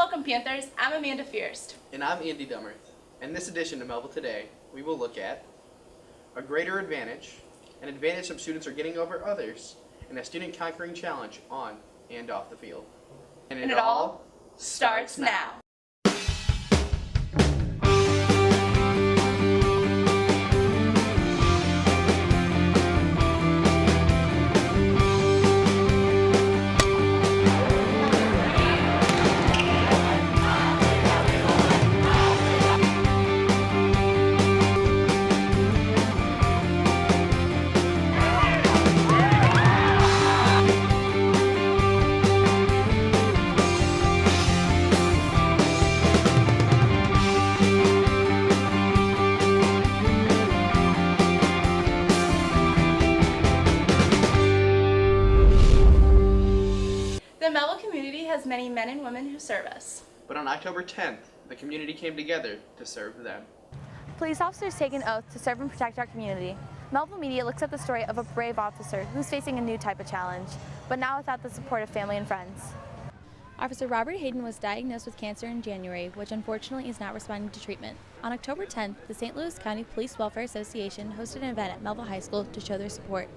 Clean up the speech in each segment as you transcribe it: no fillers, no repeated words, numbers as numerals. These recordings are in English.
Welcome, Panthers. I'm Amanda Fierst. And I'm Andy Dummerth. In this edition of Melville Today, we will look at a greater advantage, an advantage some students are getting over others, and a student conquering challenge on and off the field. And it all starts now. The Melville community has many men and women who serve us. But on October 10th, the community came together to serve them. Police officers take an oath to serve and protect our community. Melville Media looks at the story of a brave officer who's facing a new type of challenge, but now without the support of family and friends. Officer Robert Hayden was diagnosed with cancer in January, which unfortunately is not responding to treatment. On October 10th, the St. Louis County Police Welfare Association hosted an event at Melville High School to show their support.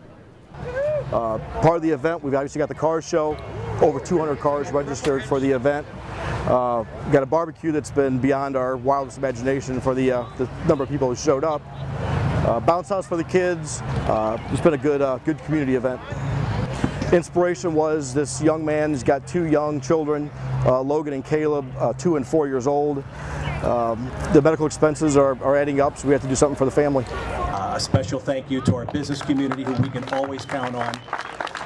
Part of the event, we've obviously got the car show, over 200 cars registered for the event. Got a barbecue that's been beyond our wildest imagination for the number of people who showed up. Bounce house for the kids. It's been a good community event. Inspiration was this young man. He's got two young children, Logan and Caleb, 2 and 4 years old. The medical expenses are adding up, so we have to do something for the family. A special thank you to our business community who we can always count on,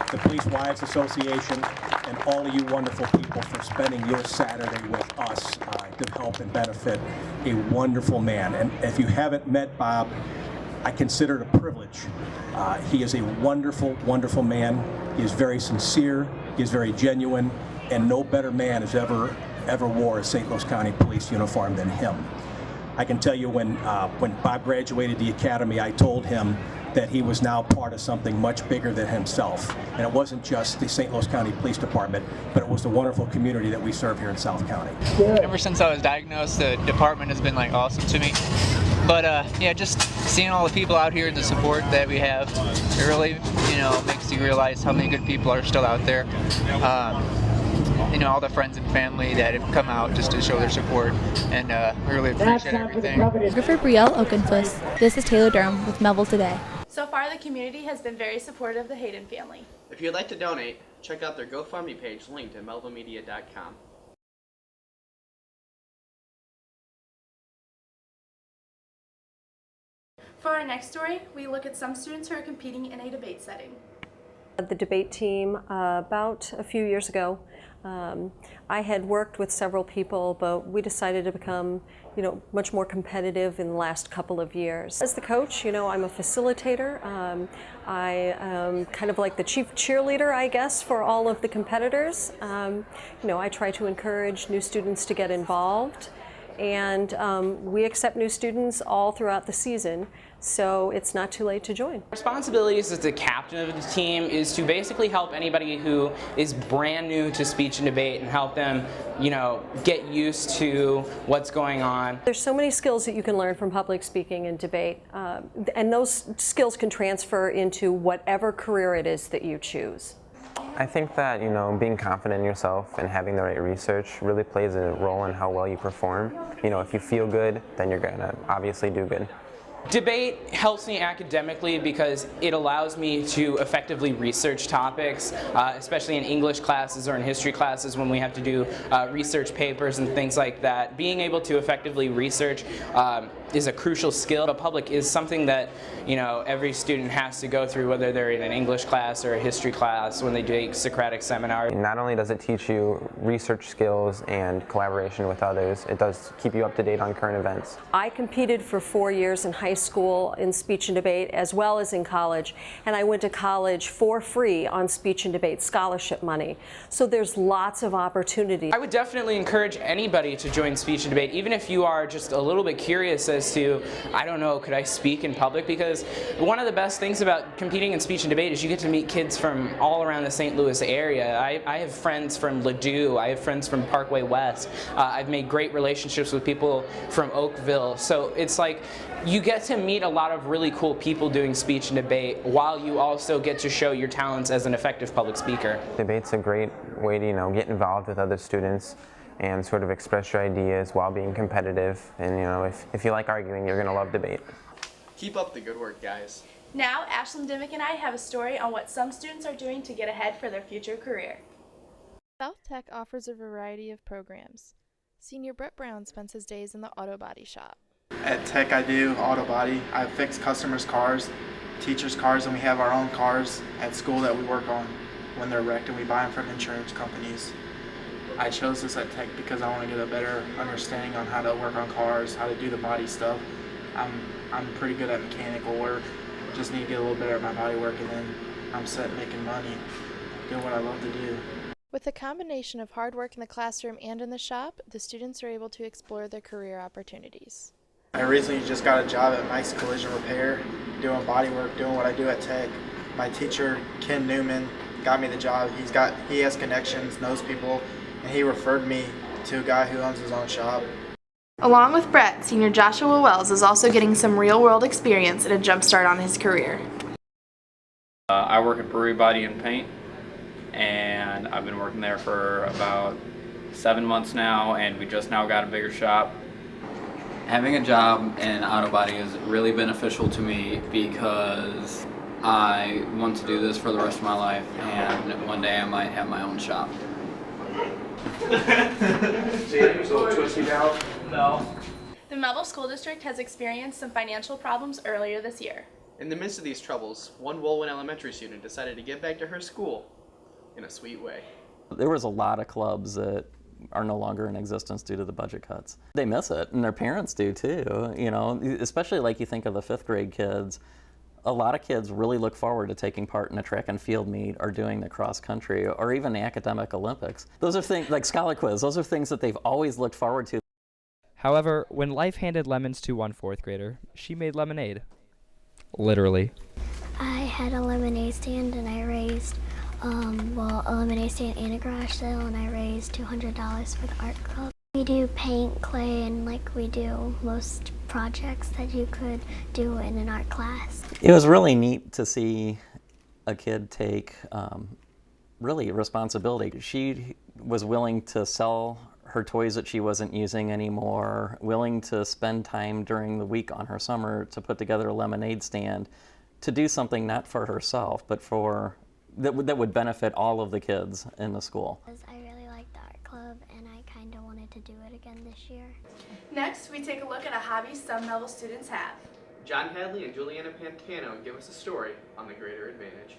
the Police Wives Association, and all of you wonderful people for spending your Saturday with us to help and benefit a wonderful man. And if you haven't met Bob, I consider it a privilege. He is a wonderful, wonderful man. He is very sincere, he is very genuine, and no better man has ever wore a St. Louis County Police uniform than him. I can tell you when Bob graduated the academy, I told him that he was now part of something much bigger than himself. And it wasn't just the St. Louis County Police Department, but it was the wonderful community that we serve here in South County. Ever since I was diagnosed, the department has been awesome to me. But yeah, just seeing all the people out here and the support that we have, it really, makes you realize how many good people are still out there. All the friends and family that have come out just to show their support, and we really appreciate everything. For Brielle Oakenfuss, this is Taylor Durham with Melville Today. So far, the community has been very supportive of the Hayden family. If you'd like to donate, check out their GoFundMe page linked at melvillemedia.com. For our next story, we look at some students who are competing in a debate setting. The debate team about a few years ago. I had worked with several people, but we decided to become, much more competitive in the last couple of years. As the coach, I'm a facilitator. I am kind of like the chief cheerleader, I guess, for all of the competitors. I try to encourage new students to get involved, and we accept new students all throughout the season. So it's not too late to join. Responsibilities as the captain of the team is to basically help anybody who is brand new to speech and debate and help them, get used to what's going on. There's so many skills that you can learn from public speaking and debate, and those skills can transfer into whatever career it is that you choose. I think that, being confident in yourself and having the right research really plays a role in how well you perform. If you feel good, then you're going to obviously do good. Debate helps me academically because it allows me to effectively research topics, especially in English classes or in history classes when we have to do research papers and things like that. Being able to effectively research is a crucial skill. The public is something that every student has to go through, whether they're in an English class or a history class when they do a Socratic seminar. Not only does it teach you research skills and collaboration with others, it does keep you up to date on current events. I competed for 4 years in high school in speech and debate as well as in college, and I went to college for free on speech and debate scholarship money. So there's lots of opportunity. I would definitely encourage anybody to join speech and debate, even if you are just a little bit curious as to, I don't know, could I speak in public? Because one of the best things about competing in speech and debate is you get to meet kids from all around the St. Louis area. I have friends from Ladue, I have friends from Parkway West. I've made great relationships with people from Oakville. So it's like you get to meet a lot of really cool people doing speech and debate while you also get to show your talents as an effective public speaker. Debate's a great way to, get involved with other students and sort of express your ideas while being competitive. And if you like arguing, you're gonna love debate. Keep up the good work, guys. Now, Ashlyn Dimmick and I have a story on what some students are doing to get ahead for their future career. South Tech offers a variety of programs. Senior Brett Brown spends his days in the auto body shop. At Tech I do auto body. I fix customers' cars, teachers' cars, and we have our own cars at school that we work on when they're wrecked, and we buy them from insurance companies. I chose this at Tech because I want to get a better understanding on how to work on cars, how to do the body stuff. I'm pretty good at mechanical work. Just need to get a little better at my body work, and then I'm set making money, doing what I love to do. With a combination of hard work in the classroom and in the shop, the students are able to explore their career opportunities. I recently just got a job at Mike's Collision Repair, doing body work, doing what I do at Tech. My teacher, Ken Newman, got me the job. He has connections, knows people, and he referred me to a guy who owns his own shop. Along with Brett, senior Joshua Wells is also getting some real-world experience and a jump start on his career. I work at Brewery Body and Paint, and I've been working there for about 7 months now, and we just now got a bigger shop. Having a job in auto body is really beneficial to me because I want to do this for the rest of my life, and one day I might have my own shop. No. The Melville School District has experienced some financial problems earlier this year. In the midst of these troubles, one Woolwyn Elementary student decided to give back to her school in a sweet way. There was a lot of clubs that are no longer in existence due to the budget cuts. They miss it, and their parents do too, especially like you think of the 5th grade kids. A lot of kids really look forward to taking part in a track and field meet or doing the cross country or even the academic Olympics. Those are things like Scholar Quiz, those are things that they've always looked forward to. However, when life handed lemons to one 4th grader, she made lemonade. Literally. I had a lemonade stand and I raised, a lemonade stand and a garage sale, and I raised $200 for the art club. We do paint, clay, and we do most projects that you could do in an art class. It was really neat to see a kid take really responsibility. She was willing to sell her toys that she wasn't using anymore, willing to spend time during the week on her summer to put together a lemonade stand, to do something not for herself, but that would benefit all of the kids in the school. I really liked the art club, and I kind of wanted to do it again this year. Next, we take a look at a hobby some Melville students have. John Hadley and Juliana Pantano give us a story on the Greater Advantage.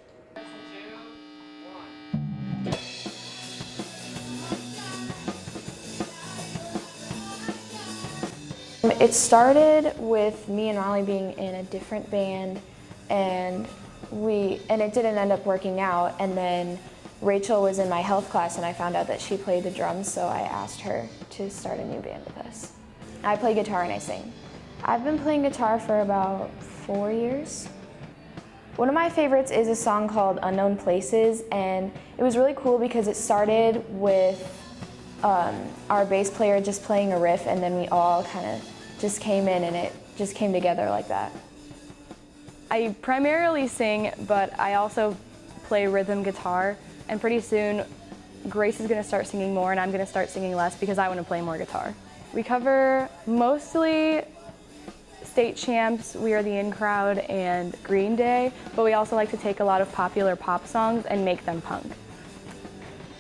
It started with me and Molly being in a different band, and it didn't end up working out, and then Rachel was in my health class and I found out that she played the drums, so I asked her to start a new band with us. I play guitar and I sing. I've been playing guitar for about 4 years. One of my favorites is a song called Unknown Places, and it was really cool because it started with our bass player just playing a riff, and then we all kind of just came in and it just came together like that. I primarily sing, but I also play rhythm guitar, and pretty soon Grace is going to start singing more and I'm going to start singing less because I want to play more guitar. We cover mostly State Champs, We Are the In Crowd, and Green Day, but we also like to take a lot of popular pop songs and make them punk.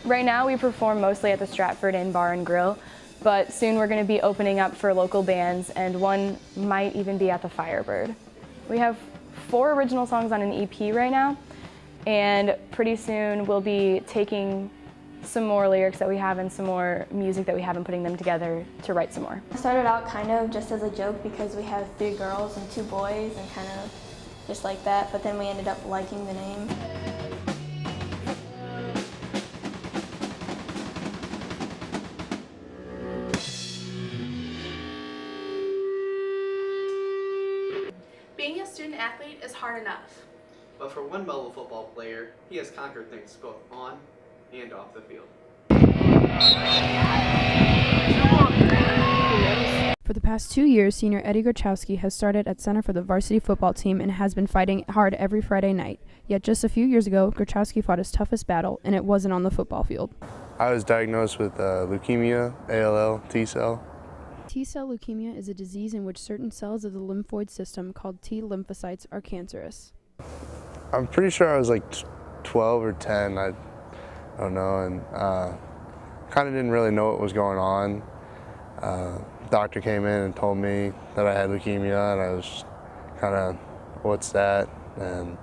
Right now we perform mostly at the Stratford Inn Bar and Grill, but soon we're going to be opening up for local bands, and one might even be at the Firebird. We have 4 original songs on an EP right now, and pretty soon we'll be taking some more lyrics that we have and some more music that we have and putting them together to write some more. It started out kind of just as a joke because we have 3 girls and 2 boys and kind of just like that, but then we ended up liking the name. Being a student athlete is hard enough. But for one Melville football player, he has conquered things both on and off the field. For the past 2 years, senior Eddie Grachowski has started at center for the varsity football team and has been fighting hard every Friday night. Yet just a few years ago, Grachowski fought his toughest battle, and it wasn't on the football field. I was diagnosed with leukemia, ALL, T-cell. T-cell leukemia is a disease in which certain cells of the lymphoid system called T lymphocytes are cancerous. I'm pretty sure I was like 12 or 10, I don't know, and kind of didn't really know what was going on. Doctor came in and told me that I had leukemia, and I was kind of, what's that? And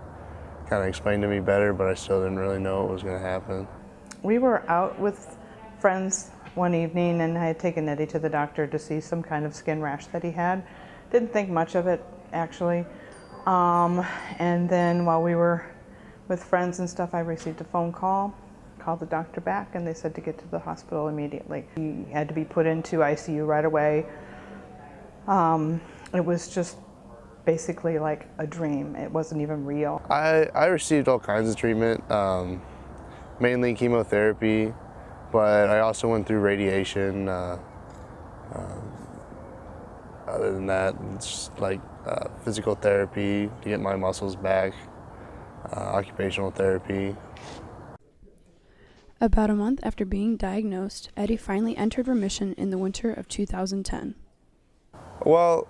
kind of explained to me better, but I still didn't really know what was going to happen. We were out with friends one evening, and I had taken Eddie to the doctor to see some kind of skin rash that he had. Didn't think much of it, actually. And then while we were with friends and stuff, I received a phone call, called the doctor back, and they said to get to the hospital immediately. He had to be put into ICU right away. It was just basically like a dream. It wasn't even real. I received all kinds of treatment, mainly chemotherapy, but I also went through radiation. Other than that, it's like physical therapy to get my muscles back, occupational therapy. About a month after being diagnosed, Eddie finally entered remission in the winter of 2010. Well,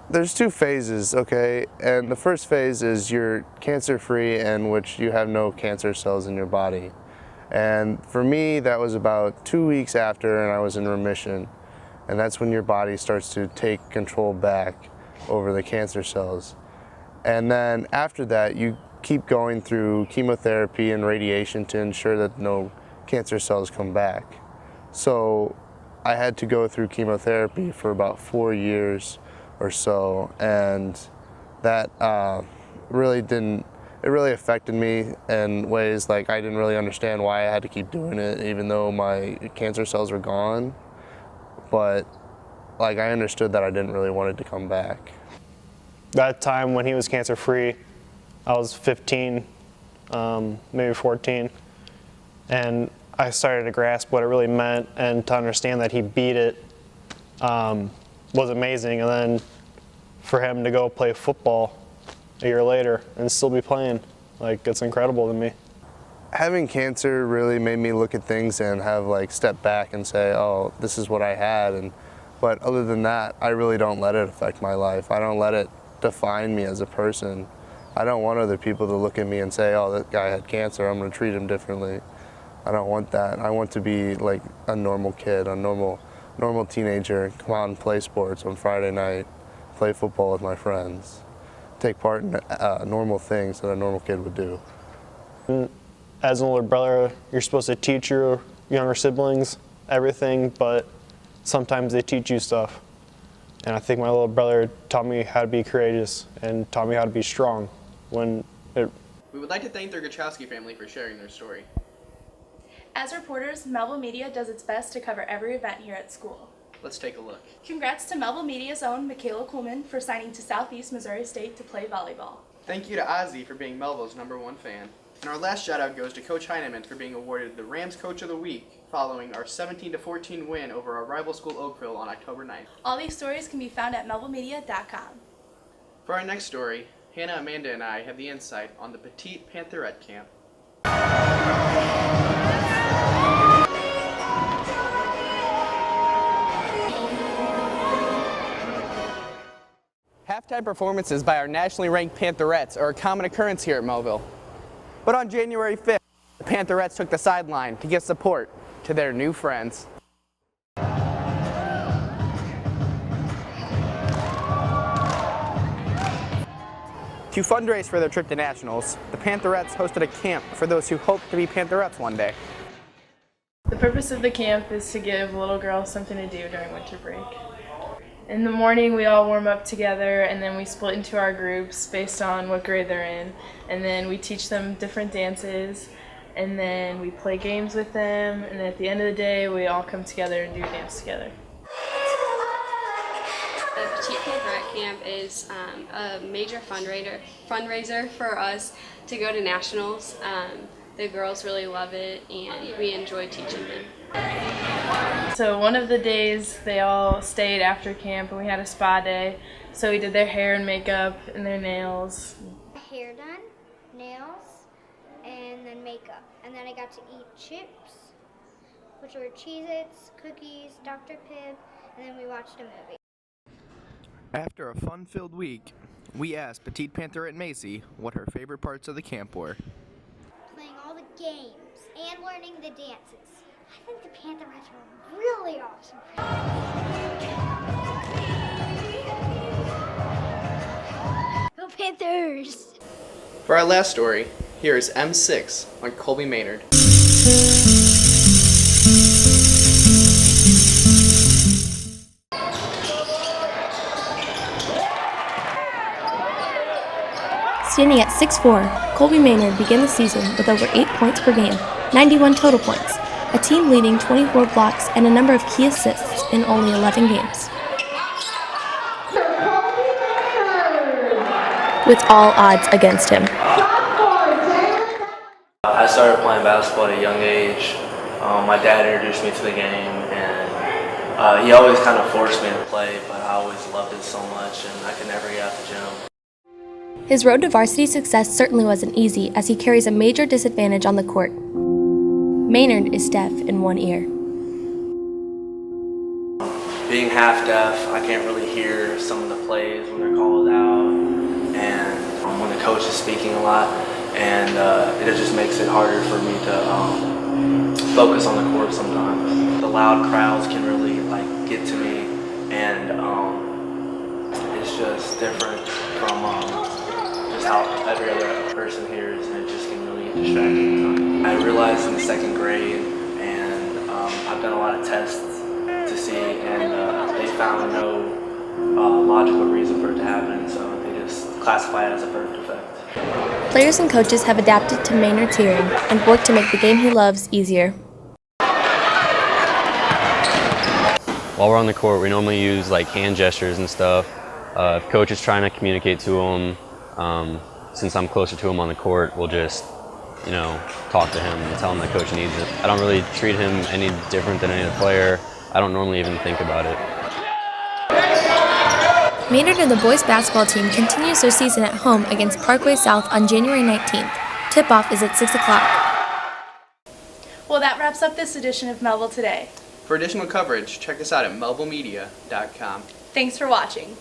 there's 2 phases, okay? And the first phase is you're cancer-free, in which you have no cancer cells in your body. And for me, that was about 2 weeks after, and I was in remission. And that's when your body starts to take control back over the cancer cells. And then after that, you keep going through chemotherapy and radiation to ensure that no cancer cells come back. So I had to go through chemotherapy for about 4 years or so, and that really affected me in ways like I didn't really understand why I had to keep doing it, even though my cancer cells were gone. But like I understood that I didn't really want it to come back. That time when he was cancer-free, I was 15, maybe 14, and I started to grasp what it really meant, and to understand that he beat it was amazing. And then for him to go play football a year later and still be playing, like, it's incredible to me. Having cancer really made me look at things and have like step back and say, oh, this is what I had. But other than that, I really don't let it affect my life. I don't let it define me as a person. I don't want other people to look at me and say, oh, that guy had cancer, I'm going to treat him differently. I don't want that. I want to be like a normal kid, a normal teenager, come out and play sports on Friday night, play football with my friends, take part in normal things that a normal kid would do. As an older brother, you're supposed to teach your younger siblings everything, but sometimes they teach you stuff. And I think my little brother taught me how to be courageous and taught me how to be strong when it... We would like to thank the Grachowski family for sharing their story. As reporters, Melville Media does its best to cover every event here at school. Let's take a look. Congrats to Melville Media's own Michaela Kuhlman for signing to Southeast Missouri State to play volleyball. Thank you to Ozzy for being Melville's #1 fan. And our last shout out goes to Coach Heineman for being awarded the Rams Coach of the Week following our 17-14 win over our rival school Oakville on October 9th. All these stories can be found at melvillemedia.com. For our next story, Hannah, Amanda, and I have the insight on the Petite Pantherette Camp. Halftime performances by our nationally ranked Pantherettes are a common occurrence here at Melville. But on January 5th, the Pantherettes took the sideline to give support to their new friends. To fundraise for their trip to nationals, the Pantherettes hosted a camp for those who hope to be Pantherettes one day. The purpose of the camp is to give little girls something to do during winter break. In the morning, we all warm up together, and then we split into our groups based on what grade they're in, and then we teach them different dances, and then we play games with them, and at the end of the day, we all come together and do a dance together. The Petite Pantherette Camp is a major fundraiser for us to go to nationals. The girls really love it, and we enjoy teaching them. So one of the days they all stayed after camp and we had a spa day. So we did their hair and makeup and their nails. Hair done, nails, and then makeup. And then I got to eat chips, which were Cheez-Its, cookies, Dr. Pibb, and then we watched a movie. After a fun-filled week, we asked Petite Pantherette Macy what her favorite parts of the camp were. Playing all the games and learning the dances. I think the Pantherettes were really awesome. Go Panthers! For our last story, here is M6 on Colby Maynard. Standing at 6'4", Colby Maynard began the season with over 8 points per game, 91 total points, a team-leading 24 blocks, and a number of key assists in only 11 games. With all odds against him. I started playing basketball at a young age. My dad introduced me to the game, and he always kind of forced me to play, but I always loved it so much, and I could never get out the gym. His road to varsity success certainly wasn't easy, as he carries a major disadvantage on the court. Maynard is deaf in one ear. Being half deaf, I can't really hear some of the plays when they're called out, and when the coach is speaking a lot, and it just makes it harder for me to focus on the court sometimes. The loud crowds can really get to me, and it's just different from just how every other person hears, and it just can really get distracting. I realized in the second grade, and I've done a lot of tests to see, and they found no logical reason for it to happen, so they just classify it as a birth defect. Players and coaches have adapted to Maynard's hearing and worked to make the game he loves easier. While we're on the court, we normally use hand gestures and stuff. If coach is trying to communicate to him, since I'm closer to him on the court, we'll just, talk to him and tell him that coach needs it. I don't really treat him any different than any other player. I don't normally even think about it. Maynard and the boys basketball team continues their season at home against Parkway South on January 19th. Tip-off is at 6 o'clock. Well, that wraps up this edition of Melville Today. For additional coverage, check us out at melvillemedia.com. Thanks for watching.